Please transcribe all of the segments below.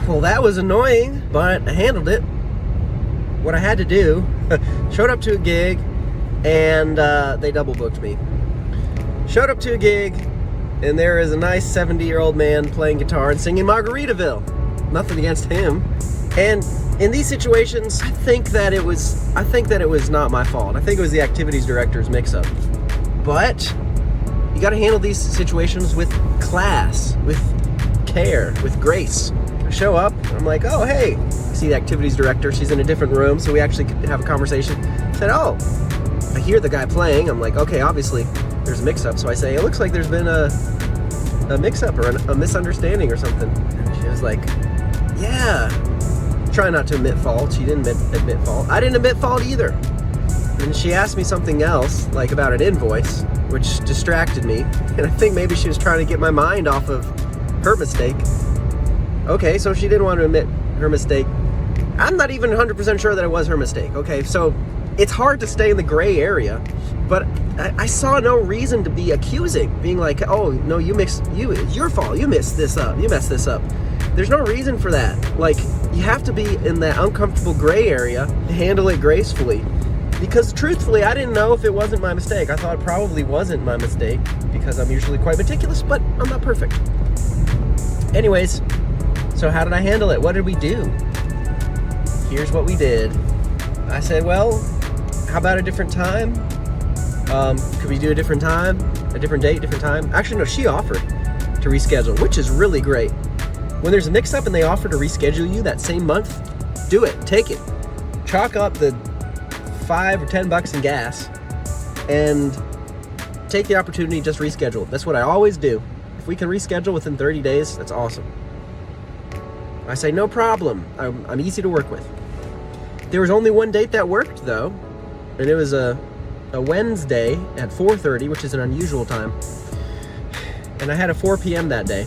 Well, that was annoying, but I handled it. What I had to do, showed up to a gig, and they double booked me. Showed up to a gig, and there is a nice 70-year-old man playing guitar and singing Margaritaville. Nothing against him. And in these situations, I think that it was not my fault. I think it was the activities director's mix-up. But you got to handle these situations with class, with care, with grace. I show up, and I'm like, oh, hey. I see the activities director. She's in a different room, so we actually could have a conversation. I said, oh. I hear the guy playing. I'm like, okay, obviously there's a mix-up. So I say, it looks like there's been a mix-up or a misunderstanding or something. And she was like, yeah. Try not to admit fault. She didn't admit fault. I didn't admit fault either. And she asked me something else, like about an invoice, which distracted me. And I think maybe she was trying to get my mind off of her mistake. Okay, so she didn't want to admit her mistake. I'm not even 100% sure that it was her mistake. Okay, so it's hard to stay in the gray area, but I saw no reason to be accusing, being like, oh, no, it's your fault. You messed this up. There's no reason for that. Like, you have to be in that uncomfortable gray area to handle it gracefully. Because truthfully, I didn't know if it wasn't my mistake. I thought it probably wasn't my mistake because I'm usually quite meticulous, but I'm not perfect. Anyways, so how did I handle it? What did we do? Here's what we did. I said, well, how about a different time? Could we do a different time? A different date, different time? Actually, no, she offered to reschedule, which is really great. When there's a mix-up and they offer to reschedule you that same month, do it. Take it. Chalk up the $5 or $10 in gas and take the opportunity to just reschedule. That's what I always do. If we can reschedule within 30 days, that's awesome. I say, no problem. I'm easy to work with. There was only one date that worked, though, and it was a Wednesday at 4:30, which is an unusual time. And I had a 4 p.m. that day.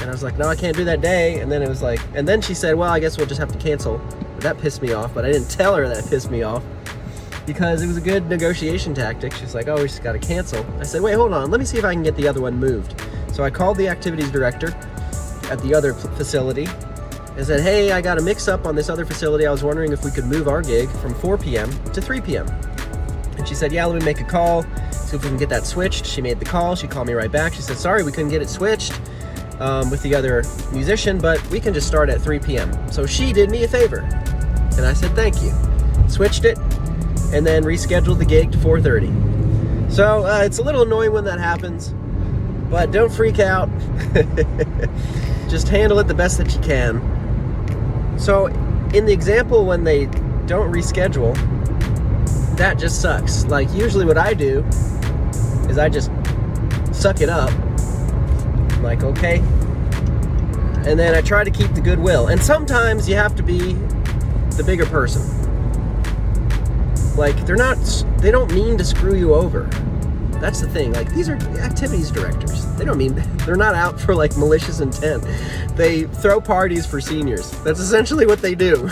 And I was like, no, I can't do that day. And then it was like, and then she said, well, I guess we'll just have to cancel. But that pissed me off, but I didn't tell her that it pissed me off because it was a good negotiation tactic. She's like, oh, we just got to cancel. I said, wait, hold on. Let me see if I can get the other one moved. So I called the activities director at the other facility and said, hey, I got a mix-up on this other facility. I was wondering if we could move our gig from 4 p.m. to 3 p.m. And she said, yeah, let me make a call, see if we can get that switched. She made the call. She called me right back. She said, sorry, we couldn't get it switched with the other musician, but we can just start at 3 p.m. So she did me a favor. And I said, thank you. Switched it and then rescheduled the gig to 4:30. So it's a little annoying when that happens, but don't freak out. Just handle it the best that you can. So in the example, when they don't reschedule, that just sucks. Like, usually what I do is I just suck it up. I'm like, okay. And then I try to keep the goodwill. And sometimes you have to be the bigger person. Like, they don't mean to screw you over. That's the thing. Like, these are activities directors. They're not out for like malicious intent. They throw parties for seniors. That's essentially what they do.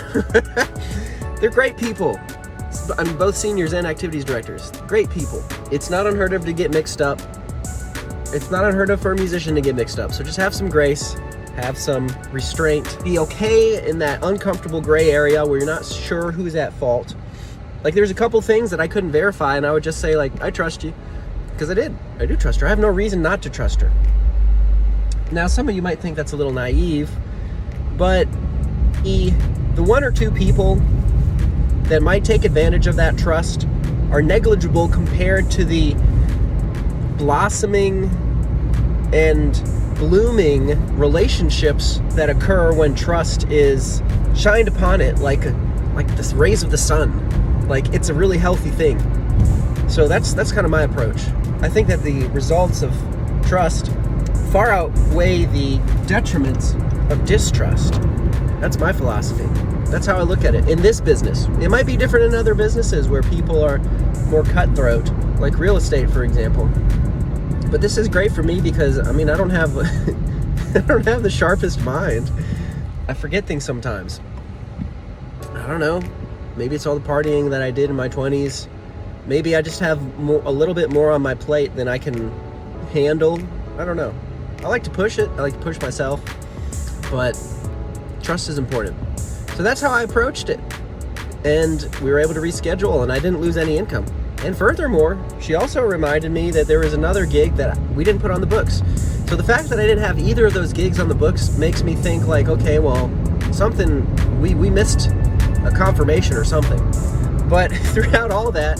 They're great people. I mean, both seniors and activities directors. Great people. It's not unheard of to get mixed up. It's not unheard of for a musician to get mixed up. So just have some grace, have some restraint. Be okay in that uncomfortable gray area where you're not sure who's at fault. Like, there's a couple things that I couldn't verify, and I would just say, like, I trust you. Because I do trust her. I have no reason not to trust her. Now, some of you might think that's a little naive, but the one or two people that might take advantage of that trust are negligible compared to the blossoming and blooming relationships that occur when trust is shined upon it like the rays of the sun. Like, it's a really healthy thing. So that's kind of my approach. I think that the results of trust far outweigh the detriments of distrust. That's my philosophy. That's how I look at it in this business. It might be different in other businesses where people are more cutthroat, like real estate, for example. But this is great for me because, I mean, I don't have the sharpest mind. I forget things sometimes. I don't know. Maybe it's all the partying that I did in my 20s. Maybe I just have a little bit more on my plate than I can handle. I don't know. I like to push it. I like to push myself. But Trust is important. So that's how I approached it. And we were able to reschedule, and I didn't lose any income. And furthermore, she also reminded me that there was another gig that we didn't put on the books. So the fact that I didn't have either of those gigs on the books makes me think like, okay, well, something, we missed a confirmation or something. But throughout all that,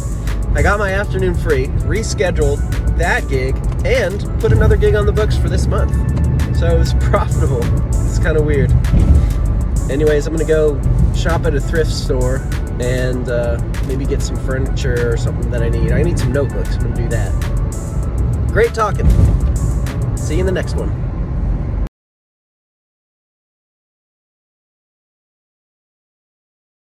I got my afternoon free, rescheduled that gig, and put another gig on the books for this month. So it was profitable. It's kind of weird. Anyways, I'm gonna go shop at a thrift store and maybe get some furniture or something that I need. I need some notebooks. I'm gonna do that. Great talking. See you in the next one.